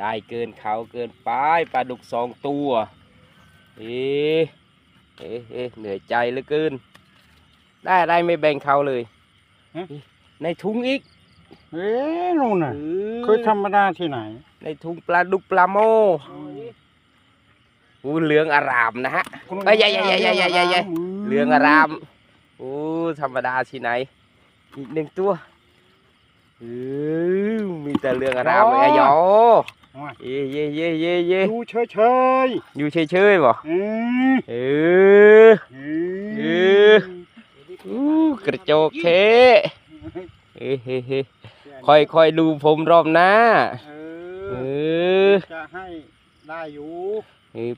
ได้เกินเขาเกินไปปลาดุก2 ตัวเอ๊ะเหนื่อยใจเหลือเกินได้ไม่แบ่งเขาเลยในถุงอีกนู่นน่ะเคยธรรมดาที่ไหนในถุงปลาดุกปลาโมเหลืองอารามนะฮะใหญ่เหลืองอารามธรรมดาที่ไหนอีก1 ตัวมีแต่เหลืองอารามเลยอะยอเย่อยู่เฉยอยู่เฉยบ่กระโจกเทค่อยดูผมรอบหน้าจะให้ได้อยู่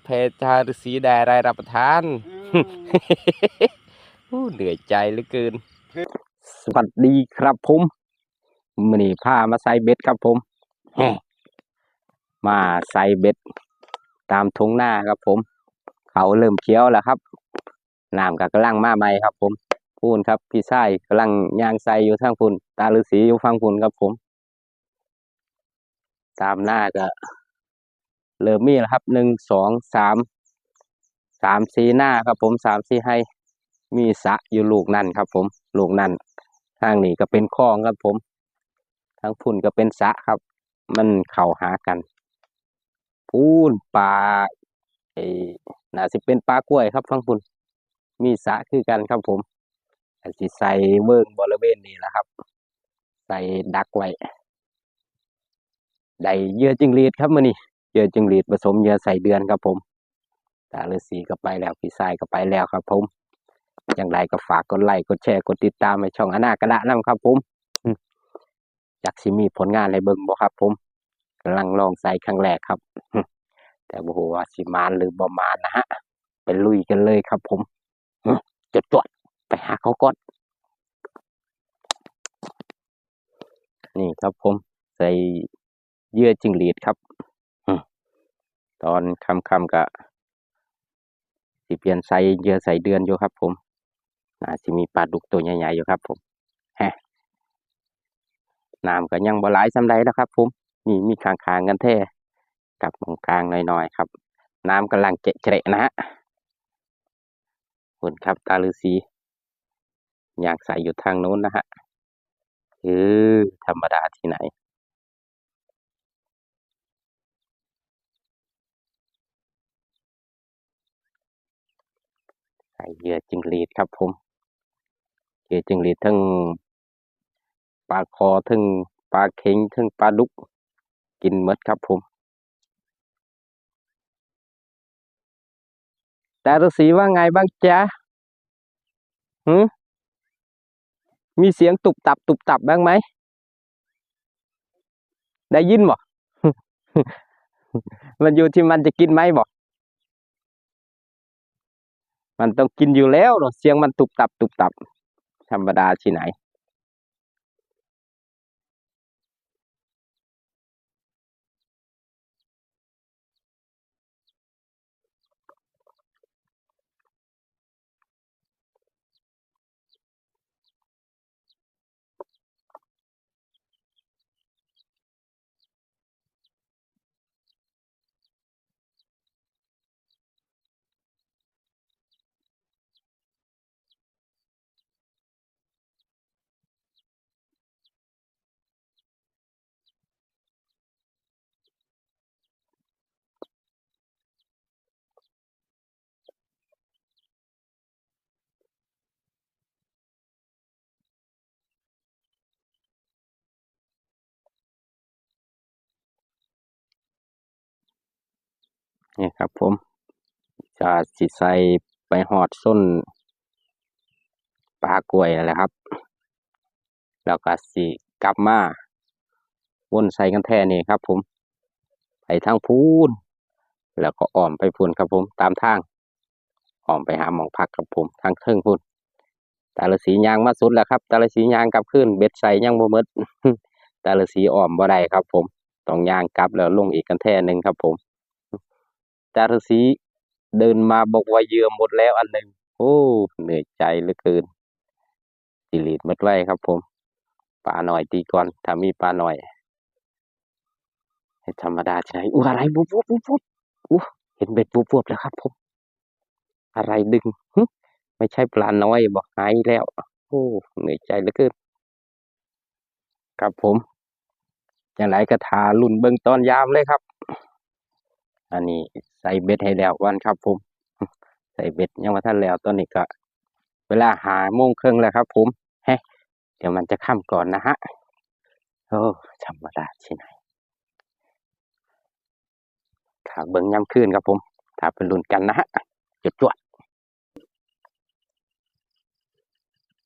เพชรฤาษีได้อะไรรับประทานเหนื่อยใจเหลือเกินสวัสดีครับผมมื้อนี้พามาใส่เบ็ดครับผมมาใส่เบ็ดตามทุ่งนาครับผมเขาเริ่มเขียวแล้วครับน้ำก็กำลังมาใหม่ครับผมพูนครับพี่ชายกำลังย่างใส่อยู่ทางพุ่นตาฤาษีอยู่ฝั่งพุ่นครับผมตามหน้าก็เริ่มมีแล้วครับ1 2 3 4หน้าครับผม3 4ให้มีสระอยู่ลูกนั่นครับผมลูกนั่นทางนี้ก็เป็นคลองครับผมทางพุ่นก็เป็นสระครับมันเข้าหากันพูนปลาน่าสิเป็นปลากล้วยครับฝั่งพุ่นมีสระคือกันครับผมสิใส่เบิ่งบริเวณนี้แหละครับใส่ดักไว้ได้เหยื่อจิ้งหรีดครับมื้อนี้เหยื่อจิ้งหรีดผสมเหยื่อใส่เดือนครับผมตาฤาษีก็ไปแล้วพี่ชายก็ไปแล้วครับผมอย่างไรก็ฝากกดไลค์กดแชร์กดติดตามในช่องอนาคตนำครับผมอยากสิมีผลงานอะไรเบิ่งบ่ครับผมกำลังลองใส่ครั้งแรกครับแต่บ่ฮู้ว่าสิมานหรือบ่มานนะฮะไปลุยกันเลยครับผมจวดไปหาเขาก่อนนี่ครับผมใส่เหยื่อจิ้งหรีดครับตอนค่ำๆก็สิเปลี่ยนใส่เหยื่อใส่เดือนอยู่ครับผมน่าสิมีปลาดุกตัวใหญ่ๆอยู่ครับผมน้ำก็ยังบ่หลายส่ำใดนะครับผมนี่มีข้างๆกันแท้กับตรงกลางหน่อยๆครับน้ำกำลังเจะๆนะฮะคุณครับตาฤาษีอยากใส่อยู่ทางโน้นนะฮะธรรมดาที่ไหนใส่เหยื่อจิ้งหรีดครับผมเหยื่อจิ้งหรีดทั้งปลาคอทั้งปลาเค็งทั้งปลาดุกกินหมดครับผมตาฤาษีว่าไงบ้างจ๊ะมีเสียงตุบตับบ้างไหมได้ยินบ่ มันอยู่ที่มันจะกินไหมบ่มันต้องกินอยู่แล้วเนาะเสียงมันตุบตับธรรมดาที่ไหนนี่ครับผมจะสิใส่ไปหอดส้นปลากล้วยนั่นแหละครับแล้วก็สิกลับมาวนใส่กันแท่นี่ครับผมไปทางพูนแล้วก็อ้อมไปพูนครับผมตามทางอ้อมไปหาหมองพักครับผมทางเทิงพูนตาฤาษียางมาสุดแล้วครับตาฤาษียางกลับขึ้นเบ็ดใส่ยังบ่หมด ตาฤาษีอ้อมบ่ได้ครับผมต้องยางกลับแล้วลงอีกกันแท่หนึ่งครับผมตาฤาษีเดินมาบอกว่าเหยื่อหมดแล้วอันหนึ่งโอ้เหนื่อยใจเหลือเกินจิลีดหมดไว้ครับผมปลาหน่อยตีก่อนถ้ามีปลาหน่อย ไม่ธรรมดาที่ไหนอู้อะไรวุบวุบวุบวุบอู้เห็นเบ็ดวุบวุบแล้วครับผมอะไรดึงไม่ใช่ปลาน้อยบอกหายแล้วโอ้เหนื่อยใจเหลือเกินครับผมอย่างไรก็ทาลุ่นเบิ่งตอนยามเลยครับอันนี้ใส่เบ็ดให้แล้ววันครับผมใส่เบ็ดยังว่าท่านแล้วตอนนี้ก็เวลา5 โมงครึ่งแล้วครับผมเดี๋ยวมันจะค่ำก่อนนะฮะโอ้ธรรมดาที่ไหนถ้าเบิ่งยามคืนครับผมถ้าเป็นรุ่นกันนะฮะจวด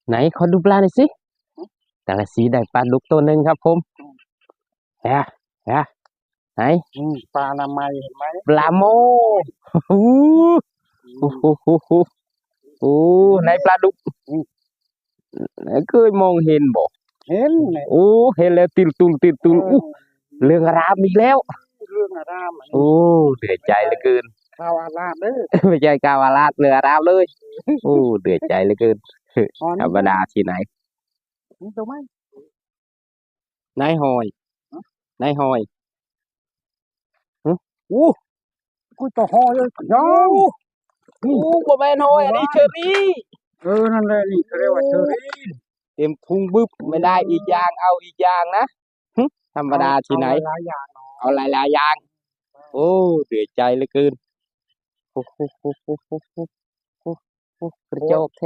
ไหนขอดูปลาหน่อยสิแต่ละสีได้ปลาดุกตัวหนึ่งครับผมแฮะไหน ปลานามัยเห็นไหม ปลาโมโอ้โหโอ้ไหนปลาดุกไหนเคยมองเห็นบ่เห็นเนี่ย โอ้เห็นแล้วติดตุลอู้เรื่องรามอีกแล้ว เรื่องอาราม โอ้เดือดใจเหลือเกิน ข่าวอารามเด้อ ไม่ใช่กาวาลาดเรือรามเลยโอ้เดือดใจเหลือเกินธรรมดาที่ไหน นี่ตัวไหม นายหอยอู้กูตัวหอเลยยาว บ่แม่นหอยอันนี้เชอรี่ นั่นแหละนี่เขาเรียกว่าเชอรี่ เต็มพุงบึบไม่ได้อีกอย่างเอาอีกอย่างนะธรรมดาที่ไหน หลายอย่าง เอาหลายๆอย่างโอ้เดือดใจเหลือเกินโอ้กระจอกเท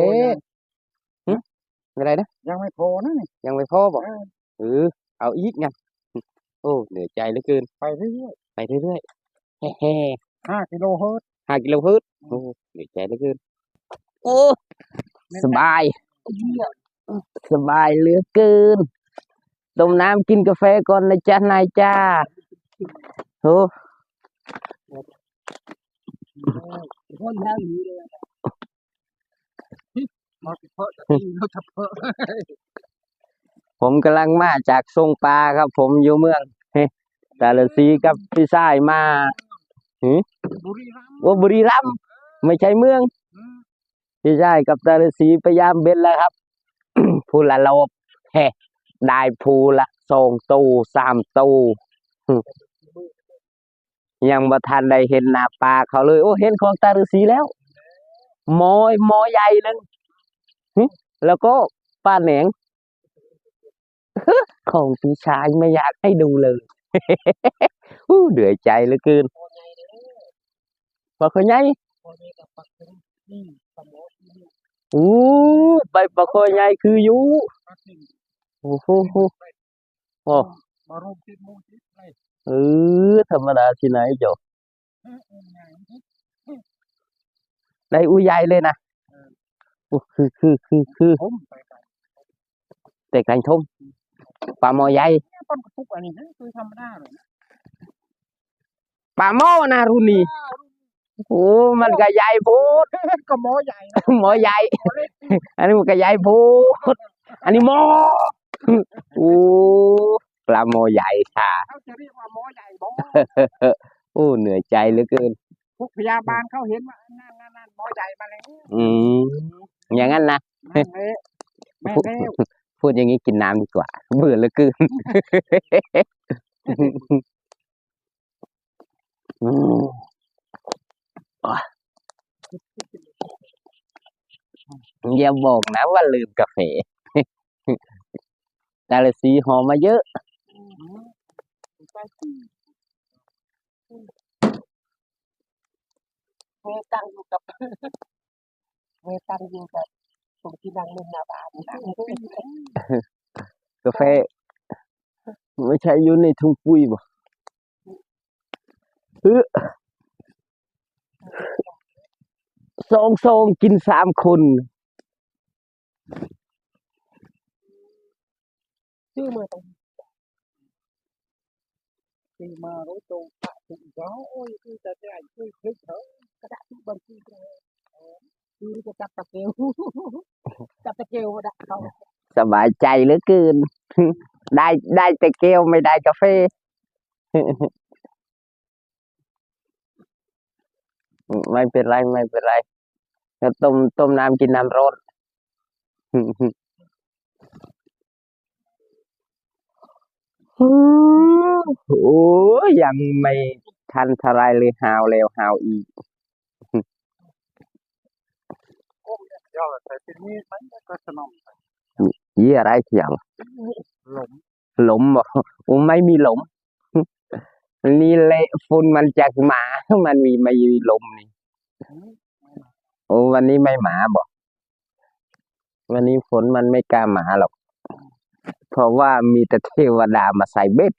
อะไรนะ ยังไม่พอนะนี่ ยังไม่พอบอกเอาอีกไงโอ้เหนื่อยใจเหลือเกิน ไปเรื่อย ไปเรื่อยๆแฮ่ 5 กิโลเฮิรตซ์ 5 กิโลเฮิรตซ์โอ้เหนื่อยใจเหลือเกินโอ้สบายเหลือเกินต้มน้ำกินกาแฟก่อนนะจ๊ะนายจ้าโอ้ คนแถวนี้เลยมาเพาะจะกินเขาจะเพาะ ผมกำลังมาจากทรงปลาครับผมอยู่เมืองแต่ละสีกับพี่ชายมา บุรีรัมย์ ว่าบุรีรัมย์ไม่ใช่เมืองพี่ชายกับแต่ละสีพยายามเบ็ดแล้วครับ พูละโลบได้พูละ2 ตู้ 3 ตู้ยังบ่ทันได้เห็นหน้าปลาเขาเลยโอ้เห็นของตาฤาษีแล้วหมอใหญ่นึงแล้วก็ปลาแหนง ของพี่ชายไม่อยากให้ดูเลย เดือดใจเหลือเกินปลาคอใหญ่ไปปลาคอใหญ่คืออยู่โอ้โหโอ้ มาร่วมติดมูติดเลย ธรรมดาที่ไหนจ๊ะได้อุ้ยใหญ่เลยนะคือ ผมไป แต่กันทมปลาหมอใหญ่ ต้นกระปุกอันนี้คือธรรมดาเลยนะ ปลาหมอนะรุ่นนี้โอ้มันก็ใหญ่โพูด ก็หมอใหญ่ หมอใหญ่ อันนี้มันก็ใหญ่โพูดอันนี้หมอโอ้ปลาหมอใหญ่ค่ะ เขาจะเรียกว่าหมอใหญ่บ่ โอ้เหนื่อยใจเหลือเกิน พวกพยาบาลเขาเห็นว่านั่นหมอใหญ่มาแล้ว อย่างนั้นนะ แม่เร็ว พูดอย่างนี้กินน้ำดีกว่าเบื่อเหลือเกินอย่าบอกนะว่าลืมกาแฟแต่ละสีหอมมาเยอะเมตังอยู่กับเมตังอยู่กับตรงที่นั่งเล่นหน้าบ้านนั่ง กาแฟไม่ใช่อยู่ในถุงปุ๋ยบ่ซองกิน3 คนชื่อมาตรงชื่อมารู้ตรงปะถึงเขาโอ้ยคือจะได้คือคลิกเขากระดาษที่บัญชีเลยคือจะจับตะเกียวจับตะเกียวมาดักเขา สบายใจเหลือเกิน ได้แต่แก้วไม่ได้กาแฟ ไม่เป็นไรก็ต้มน้ำกินน้ำร้อน โ โอ้ยังไม่ทันทลายเลยหาวแล้วหาวอีก โอ้ยยอดแต่ที่นี่มันก็สนม ยี่อะไรเสียง หลง หลมบ่โอ้ไม่มีหลมนี่เละฝุ่นมันจากหมา มันมีไม่มีลมนี่โอ้วันนี้ไม่หมาบ่วันนี้ฝนมันไม่กล้าหมาหรอกเพราะว่ามีแต่เทวดามาใส่เบ็ด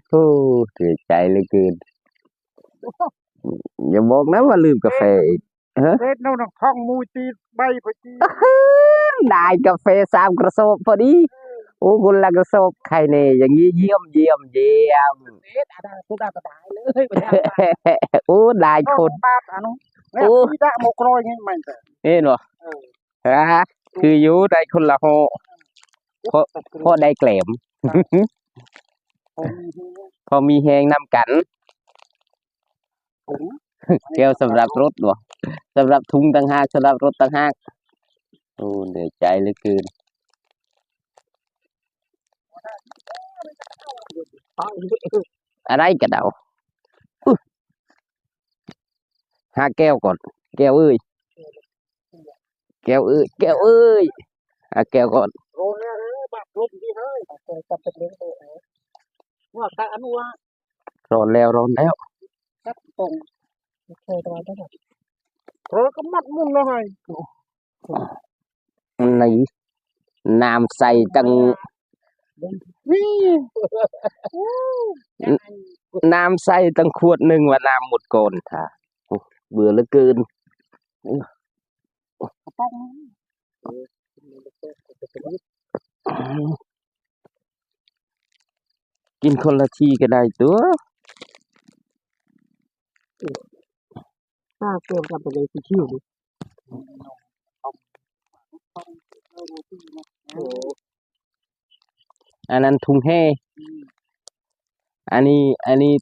โอ้เสียใจเหลือเกินอย่าบอกนะว่าลืมกาแฟอีกฮะ เด็ดนู่นท้องมูตีใบพอดี ได้กาแฟ3 กระสอบพอดีโอ้คุณละกระสอบใครเนี่ยอย่างนี้เยี่ยมเยี่ยมเยี่ยม เด็ดอะไรสุดาก็ได้เลยไปทำ โอ้ได้ โอ้ คน บาปอ่ะน้องแล้วพี่ได้หมกรอยไงมันแต่ เห็นบ่ฮะคืออยู่ได้คนละห่อพอได้แกล้ม พอมีแฮงนำกัน แก้วสำหรับรถบ่สำหรับถุงต่างหากสำหรับรถต่างหากโอ้เหนื่อยใจเหลือเกินอะไรกระเดาหาแก้วก่อนแก้วเอ้ยแก้วเอ้ยแก้วเอ้ยหาแก้วก่อน โรนเนี่ยบาปลบดีเฮ้ยจับเป็นเลี้ยงตัวว่าแต่อันว่า ร้อนแล้วร้อนแล้ว จับตรงเคยได้ไหมเออก็มัดมุ่งเลย ในน้ำใส่ตั้ง นี่ น้ำใส่ตั้งขวดหนึ่งว่าน้ำหมดก่อนค่ะโอ้เบื่อเหลือเกิน ต้อง กินคนละทีก็ได้ตัว ถ้าเติมกันไปเลยคือชิวโอ้ อันนั้นถุงแห่อันนี้อันนี้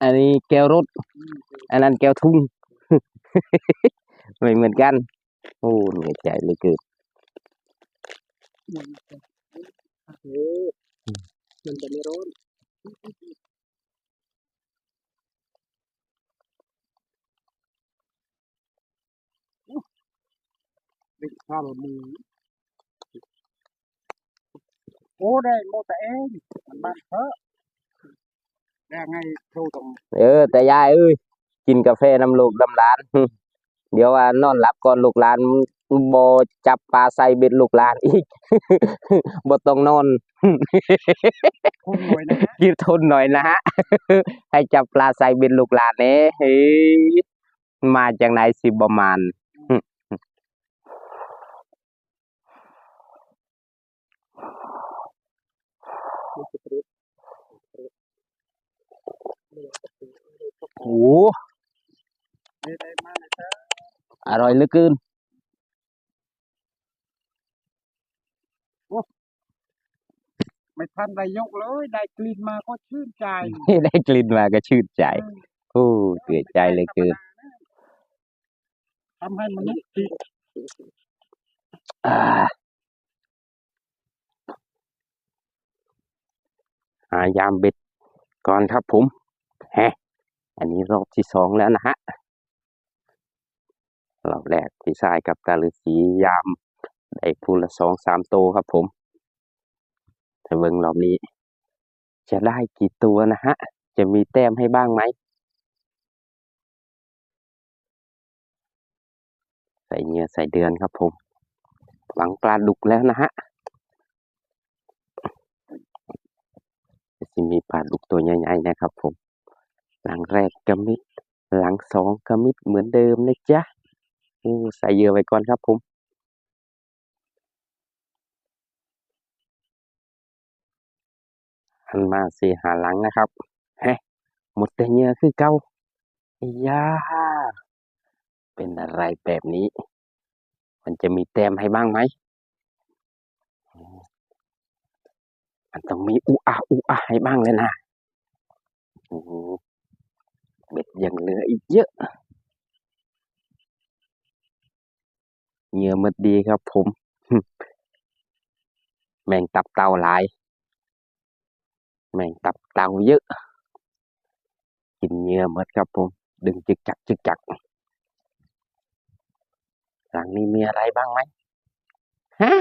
อันนี้แก้วรถอันนั้นแก้วทุ่ง ไม่เหมือนกันโอ้เหนื่อยใจเหลยเกิน โหมันจะไม่ร้อนเป็นข้าวมือโอ้ได้โมแต่เองมันบ้านเถอะได้ไงโทรตรง แต่ยายเอ้ยกินกาแฟน้ำลูกน้ำหลาน เดี๋ยวว่านอนหลับก่อนลูกหลานบ่จับปลาใส่เบ็ดลูกหลานอีก บ่ต้องนอน คนรวยนะฮะ ยืดทนหน่อยนะฮะ ให้จับปลาใส่เบ็ดลูกหลานเน่เฮ้ยมาจากไหนสิประมาณ โอ้โห ได้มาเลยจ้ะ อร่อยเหลือเกิน ไม่ทันได้ยกเลยได้กลิ่นมาก็ชื่นใจ ได้กลิ่นมาก็ชื่นใจโอ้เสียใจเหลยเกิน ทำให้มนุษย์ติด อ่าหายามเบ็ดก่อนครับผมแฮะอันนี้รอบที่2แล้วนะฮะรอบแรกพี่ชายกับตาฤาษียามได้พูละ2-3 ตัวครับผมถ้าเบิ่งรอบนี้ จะได้กี่ตัวนะฮะ จะมีแต้มให้บ้างไหมใส่เหงื่อใส่เดือนครับผมหวังปลาดุกแล้วนะฮะจะมีปลาดุกตัวใหญ่ๆนะครับผมหลังแรกกระมิดหลัง2กระมิดเหมือนเดิมนะจ๊ะใส่เหยื่อไว้ก่อนครับผมหันมาสิหาหลังนะครับเฮ้หมดแต่เหยื่อคือเก่าไอ้ยาเป็นอะไรแบบนี้ มันจะมีแต้มให้บ้างไหมมันต้องมีอุอาให้บ้างเลยนะโอ้โหเบ็ดยังเหลืออีกเยอะเหยื่อหมดดีครับผม มงตับเต่าหลายแมงตับเต่าเยอะกินเหยื่อหมดครับผมดึงจึกจักจึกจักหลังนี้มีอะไรบ้างไหมฮะ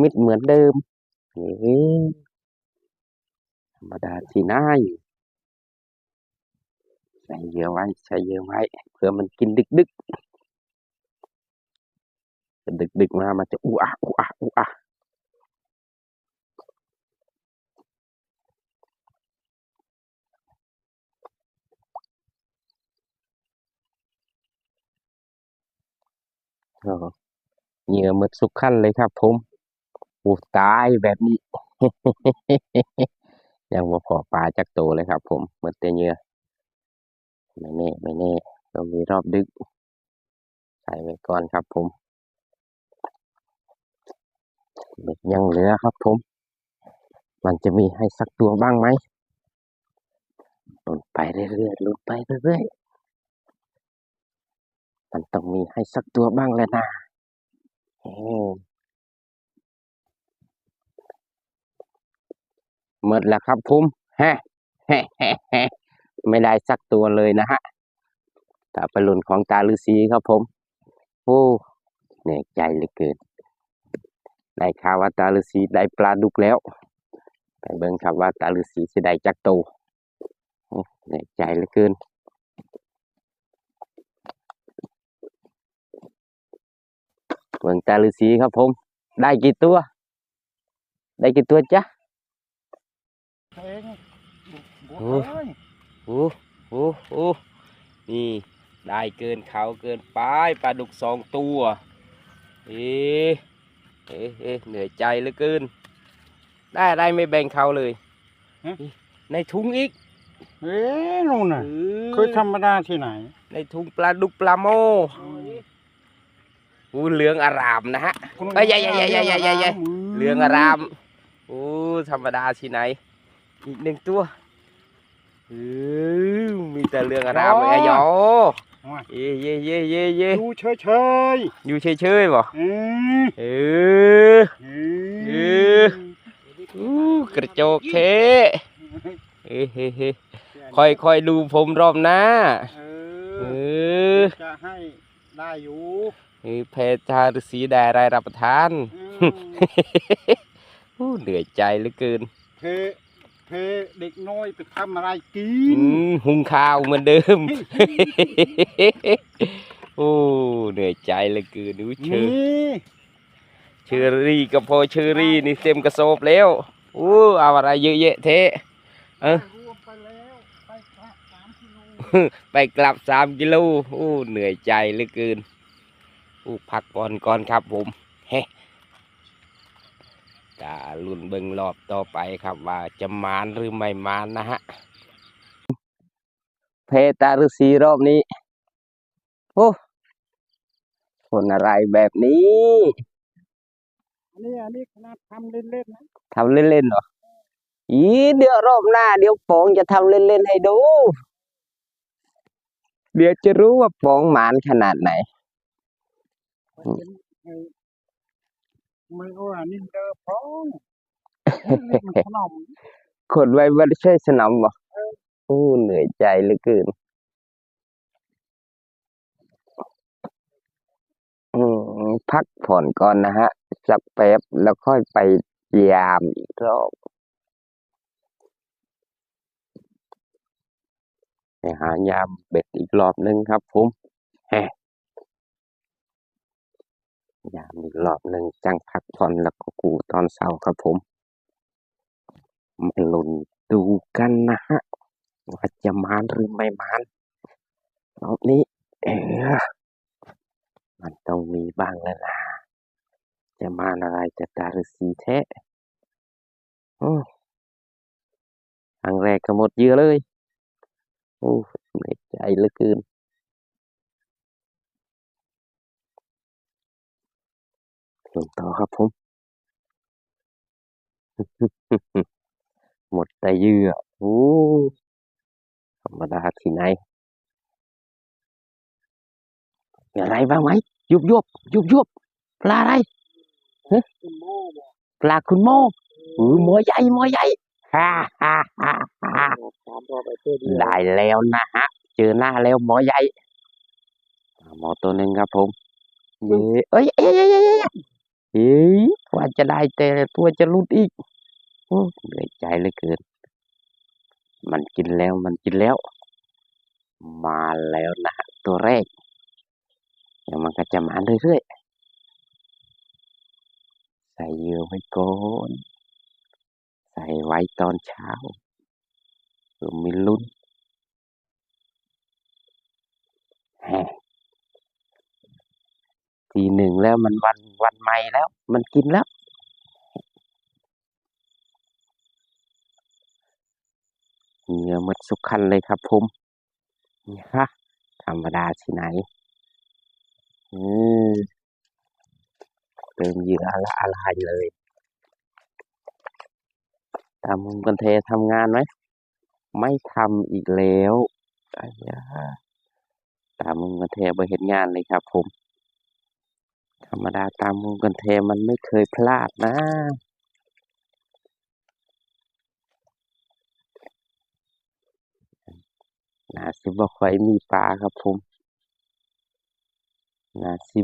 มิดเหมือนเดิมเฮ้ยธรรมดาที่น่ายใส่เหยื่อไว้ใส่เหยื่อไว้เผื่อมันกินดึกดึกดึกดึกมามันจะอู้อะอู้อะอู้อะเออเหยื่อหมดสุกขั้นเลยครับผมอู้ตายแบบนี้ ยังบ่พอปลาจักโตวเลยครับผมหมดแต่เหยื่อไม่แน่ไม่แน่เรามีรอบดึกใส่ไว้ก่อนครับผมเบ็ดยังเหลือครับผมมันจะมีให้สักตัวบ้างไหมลุ้นไปเรื่อยๆลุ้นไปเรื่อยๆมันต้องมีให้สักตัวบ้างแหล้วนะโอ้หมดแล้วครับผมฮะแฮะแฮะแฮะไม่ได้สักตัวเลยนะฮะแต่ไปลุ้นของตาฤาษีครับผมโอ้เหนื่อยใจเหลือเกินได้ข่าวว่าตาฤาษีได้ปลาดุกแล้วไปเบิ่งครับว่าตาฤาษีสิได้จักตัวโอ้เหนื่อยใจเหลือเกินเบิ่งตาฤาษีครับผมได้กี่ตัวได้กี่ตัวจ๊ะ เองบัว โอ้ เอ้ย โอ้โอ้โอ้นี่ได้เกินเขาเกินไปปลาดุก2 ตัวเอ๊ะเหนื่อยใจเหลือเกินได้อะไรไม่แบ่งเขาเลยนี่ในถุงอีก เอ๊ะนู่นน่ะ เอ เคยธรรมดาที่ไหน ในถุงปลาดุกปลาโมอู้เหลืองอารามนะฮะเอ้ยใหญ่เหลืองอารามอู้ธรรมดาที่ไหนอีก1 ตัวมีแต่เหลืองอารามเลยอะยอเย่ดูเฉยอยู่เฉยๆบ่ ๆเออ เอ เอ อ กระโจกเทเฮ้เฮ้เฮ้ค่อยดูผมรอบหน้าเออ จะให้ได้อยู่ เพชรฤาษีได้อะไรรับประทานเหนื่อยใจเหลือเกิน เพเพเด็กน้อยไปทำอะไรกิ อื น หุงข้าวเหมือนเดิม โอ้เหนื่อยใจเหลือเกินดูเชอ นี่ เชอรี่กับพอเชอรี่นี่เต็มกระสอบแล้วโอ้เอาอะไรเยอะแยะเทเออ รวมไปแล้วไปกลับ3 กิโล ไปกลับ3 กิโลโอ้เหนื่อยใจเหลือเกินโอ้พักก่อนก่อนครับผมเฮ้กาลุ้นเบิ่งรอบต่อไปครับว่าจะมานหรือไม่มานนะฮะเพตาฤาษีรอบนี้โอ้คนอะไรแบบนี้ อันนี้ขนาดทำเล่นๆนะ ทำเล่นๆเหรออีเดี๋ยวรอบหน้าเดี๋ยวป๋องจะทำเล่นๆให้ดู เดี๋ยวจะรู้ว่าป๋องหมานขนาดไหน มันเป็นไม่ว่านี่เจอพ้องเล่นมันขนม คนไว้ไม่ใช่สนามบ่โอ้เหนื่อยใจเหลือเกินพักผ่อนก่อนนะฮะสักแป๊บแล้วค่อยไปยามอีกรอบไปหายามเบ็ดอีกรอบนึงครับผมแฮะยามอีกรอบนึงจังพักผ่อนแล้วก็กูตอนเช้าครับผมมาลุ้นดูกันนะฮะว่าจะมานหรือไม่มานรอบนี้เออมันต้องมีบ้างแล้วล่ะจะมานอะไรจะตาฤาษีแท้อืมครั้งแรกก็หมดเหยื่อเลยโอ้เหนื่อยใจเหลือเกินลุ้นต่อครับผม หมดแต่เหยื่อโอ้ธรรมดาที่ไหนมีอะไรบ้างไหมยุบปลาอะไรฮะ เป็นโม่บ่ ปลาคุณโมหมอใหญ่หมอใหญ่ฮ่าฮ่าฮ่าฮ่า ตามรอบไอ้ตัวเดียว ได้แล้วนะฮะเจอหน้าแล้วหมอใหญ่หมอตัวหนึ่งครับผมเย้เอ้ยเอ้ยเอ้ยเอ้ยเอ้ยเอ้ยว่าจะได้แต่ตัวจะหลุดอีกโอ้เหนื่อยใจเหลือเกินมันกินแล้วมันกินแล้ว มาแล้วนะฮะตัวแรกเดี๋ยวมันก็จะมาเรื่อยๆใส่เหยื่อไว้ก่อนใส่ไว้ตอนเช้าเพื่อมีลุ้นแฮะทีหนึ่งแล้วมันวันใหม่แล้ว มันกินแล้วเหงื่อหมดสุกคันเลยครับผมนี่ฮะธรรมดาที่ไหนอืมเติมเหยื่ออะไรเลยตามมุมกันเททำงานไหมไม่ทำอีกแล้วอายาตามมุมกันเทไปเห็นงานเลยครับผมธรรมดาตามมุมกันเทมันไม่เคยพลาดนะน่าสิบ่ค่อยมีปลาครับผมน่าสิ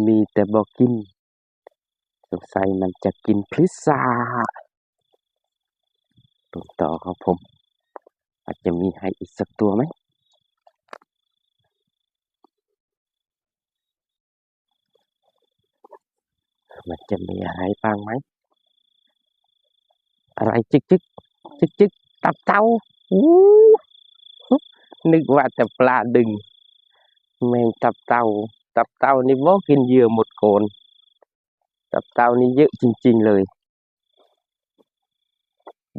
มีแต่บ่กินสงสัยมันจะกินพิซซ่าตุนต่อครับผมอาจจะมีให้อีกสักตัวไหมมันจะมีอะไรบ้างไหมอะไรจึกจึกจึกจึกตับเต่าอู้นึกว่าแต่ปลาดึงแมงตับเต่านี่บ่กินเหยื่อหมดโกนตับเต่านี่เยอะจริงๆเลย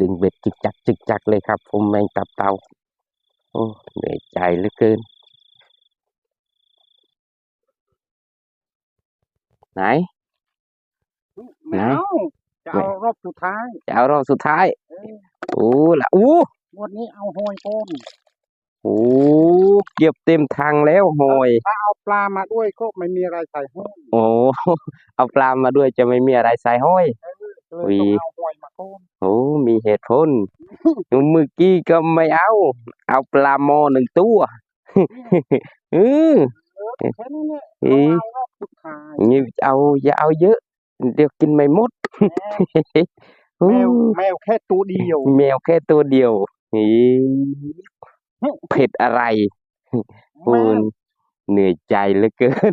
ดึงเบ็ดจึกจักเลยครับผมแมงตับเต่าโอ้เหนื่อยใจเหลือเกินไหน ไม่เอาจะเอารอบสุดท้าย จะเอารอบสุดท้าย เออ โอ้ละอู้ งวดนี้เอาหอยก้น โอ้เก็บเต็มถังแล้วโหย ถ้าเอาปลามาด้วยก็ไม่มีอะไรใส่ห้อย โอ้ เอาปลามาด้วยจะไม่มีอะไรใส่ห้อย เลยต้องเอาหอยมาก้น โอ้มีเหตุผลเมื่อกี้ก็ไม่เอาปลาหมอหนึ่งตัว อือ แค่นี้เนี่ย อี เอารอบสุดท้าย นี่อย่าเอาเยอะ เดี๋ยวกินไม่หมด โอ้ แมวแค่ตัวเดียว แมวแค่ตัวเดียวอีเผ็ดอะไร แม พูน ว เหนื่อยใจเหลือเกิน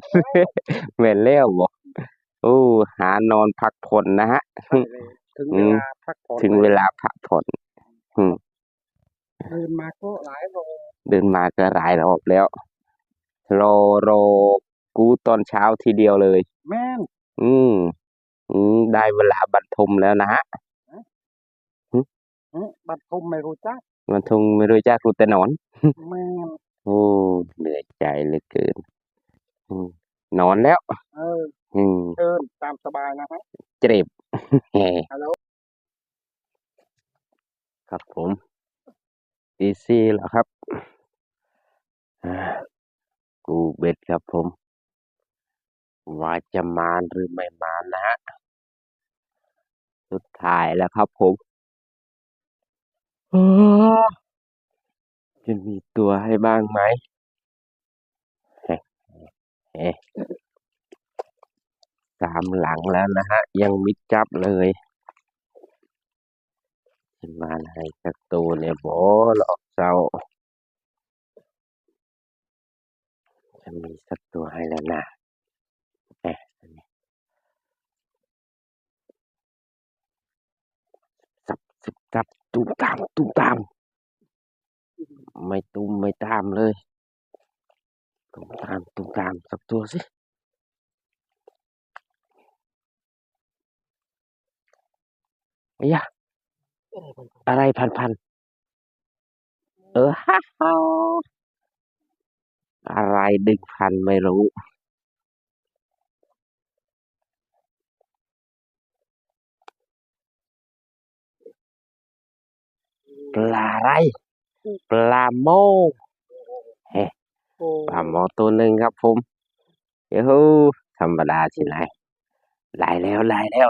แม่นแล้วบ่โอ้หานอนพักผ่อนนะฮะ ใช่เลยถึงเวลาพักผ่อน ถึงเวลาพักผ่อน เดินมาก็หลายโล เดินมาก็หลายรอบแล้วรอกูตอนเช้าทีเดียวเลย แม่น อืมได้เวลาบรรทมแล้วนะฮะ บัดผมไม่รู้จัก บรรทมไม่รู้จักรู้แต่นอน แม่น โอ้เหนื่อยใจเหลือเกินนอนแล้ว เออ อืม เชิญตามสบายนะฮะ เจ็บ แห ฮัลโหล ครับผมดีซีแล้วครับอ่ากูเบ็ดครับผม ว่าจะมาหรือไม่มานะฮะสุดท้ายแล้วครับผมจะมีตัวให้บ้างไหมเฮ้เฮ้สามหลังแล้วนะฮะ ยังมิดจับเลยจะมาให้สักตัวเนี่ยบอหลอกเจ้าจะมีสักตัวให้แล้วนะเอ๊ะสับตุ้มตามไม่ตุ้มไม่ตามเลยตุ้มตามสักตัวสิไอ้ยะอะไรพันฮ่าฮ่าอะไรดึงพันไม่รู้ปลาอะไรปลาโมเฮ้ โอ้ ปลาหมอตัวหนึ่งครับผมเฮ้ยธรรมดาที่ไหน ได้แล้ว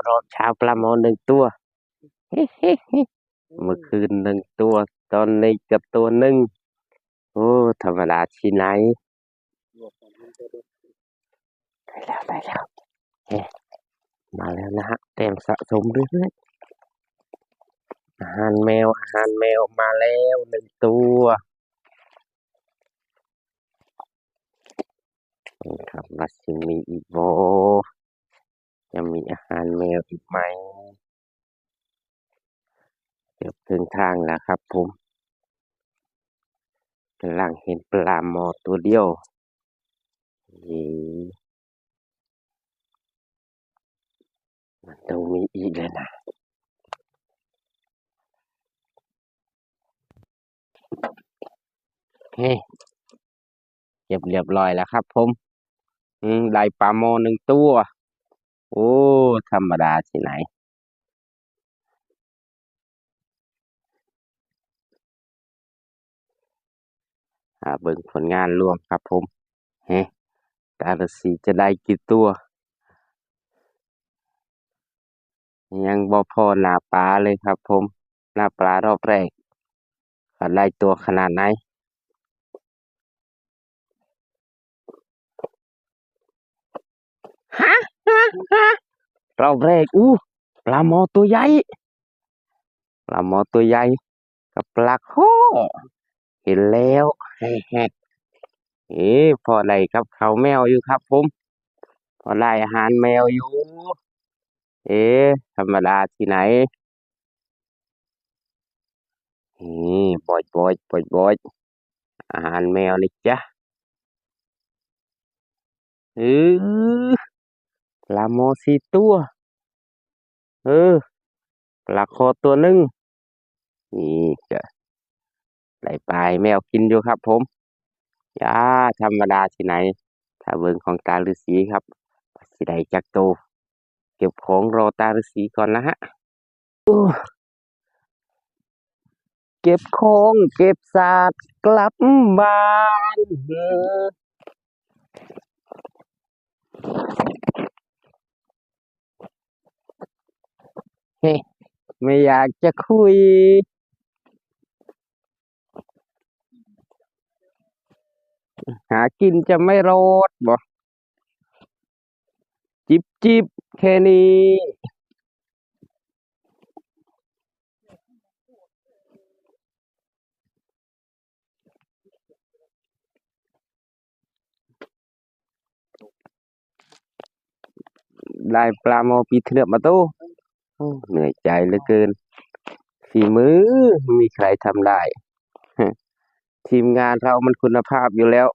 รอบเช้าปลาหมอหนึ่งตัวเฮ้เฮ้เฮ้เมื่อคืนหนึ่งตัวตอนนี้กับตัวหนึ่งโอ้ธรรมดาที่ไหนได้แล้วเฮ้มาแล้วนะฮะเต็มสะสมเรื่อยๆอาหารแมวมาแล้วหนึ่งตัวครับว่าสิมีอีกบ่จะมีอาหารแมวอีกไหมเกือบถึงทางแล้วครับผมกำลังเห็นปลาหมอตัวเดียวนี่มันต้องมีอีกเลยนะเฮ้เก็บเรียบร้อยแล้วครับผมได้ปลาหมอหนึ่งตัวโอ้ธรรมดาที่ไหนเบิ่งผลงานรวมครับผมเฮ้ตาละสีจะได้กี่ตัวยังบ่พอหน้าปลาเลยครับผมหน้าปลารอบแรกได้ตัวขนาดไหนฮะฮะรอบแรกปลาหมอตัวใหญ่ปลาหมอตัวใหญ่กับปลาโคเห็นแล้วแฮะพอได้กับเขาวแมวอยู่ครับผมพอได้อาหารแมวอยู่เอ๊ธรรมดาที่ไหนบ่อยอาหารแมวนี่จ้ะเออปลาโมสี่ตัวเออปลาคอตัวหนึ่งนี่จะได้ปลายแมวกินอยู่ครับผมย่าธรรมดาที่ไหนถ้าเบิ่งของตาฤาษีครับสิได้จักโตเก็บของรอตาฤาษีก่อนนะฮะโอ้เก็บของเก็บศาสตร์กลับบ้านเฮ้ไม่อยากจะคุยหากินจะไม่รอดบ่จิบแค่นี้ได้ปลาโมปีเถือบมาตู้เหนื่อยใจเหลือเกินฝีมือไม่มีใครทำได้ทีมงานเรามันคุณภาพอยู่แล้ว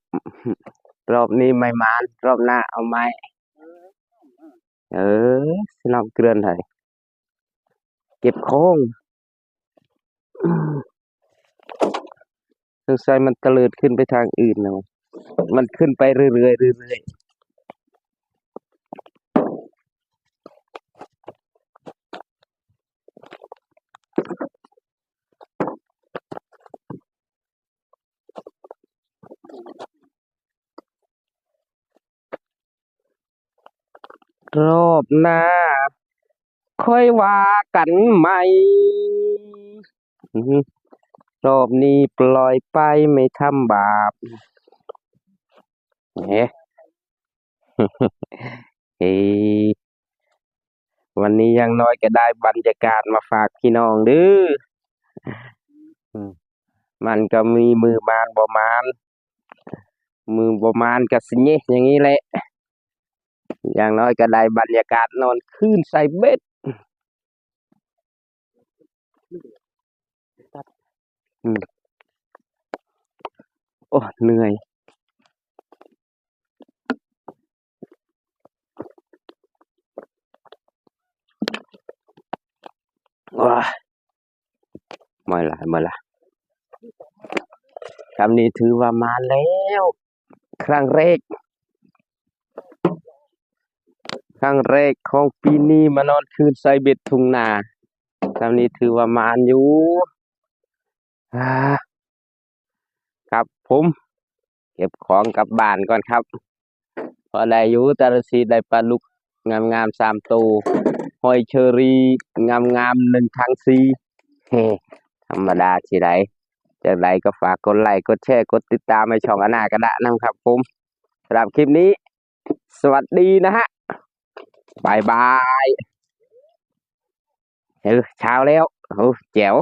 รอบนี้ไม่มานรอบหน้าเอาไหมเออสนับเกลือนไทยเก็บของสงสัยมันตะเลิดขึ้นไปทางอื่นแล้วมันขึ้นไปเรื่อยๆเรื่อยๆรอบหน้าค่อยว่ากันใหม่อื้อหือรอบนี้ปล่อยไปไม่ทำบาปเฮ้เฮ้วันนี้อยังน้อยก็ได้บรรยากาศมาฝากพี่น้องเด้ออืมมันก็มีมือมานบ่มานมือบ่มานก็สิเงี้ยอย่างนี้แหละอย่างน้อยก็ได้บรรยากาศนอนคืนใส่เบ็ดอืมโอ้เหนื่อยว้าเมื่อไหร่คำนี้ถือว่ามาแล้วครั้งแรกครั้งแรกของปีนี้มานอนคืนใส่เบ็ดทุ่งนาคำนี้ถือว่ามานอยู่อ่าครับผมเก็บของกลับบ้านก่อนครับพอได้อยู่แต่ละสีได้ปลาลูก งามๆ3ตัวหอยเชอรี่งามๆ1ถังซีเฮ้ธรรมดาสิได้จังไดก็ฝากกดไลค์กดแชร์กดติดตามให้ช่องอนาก็ได้นะครับผมสำหรับคลิปนี้ สวัสดีนะฮะบายบายเช้าแล้วโอ้แจ๋ว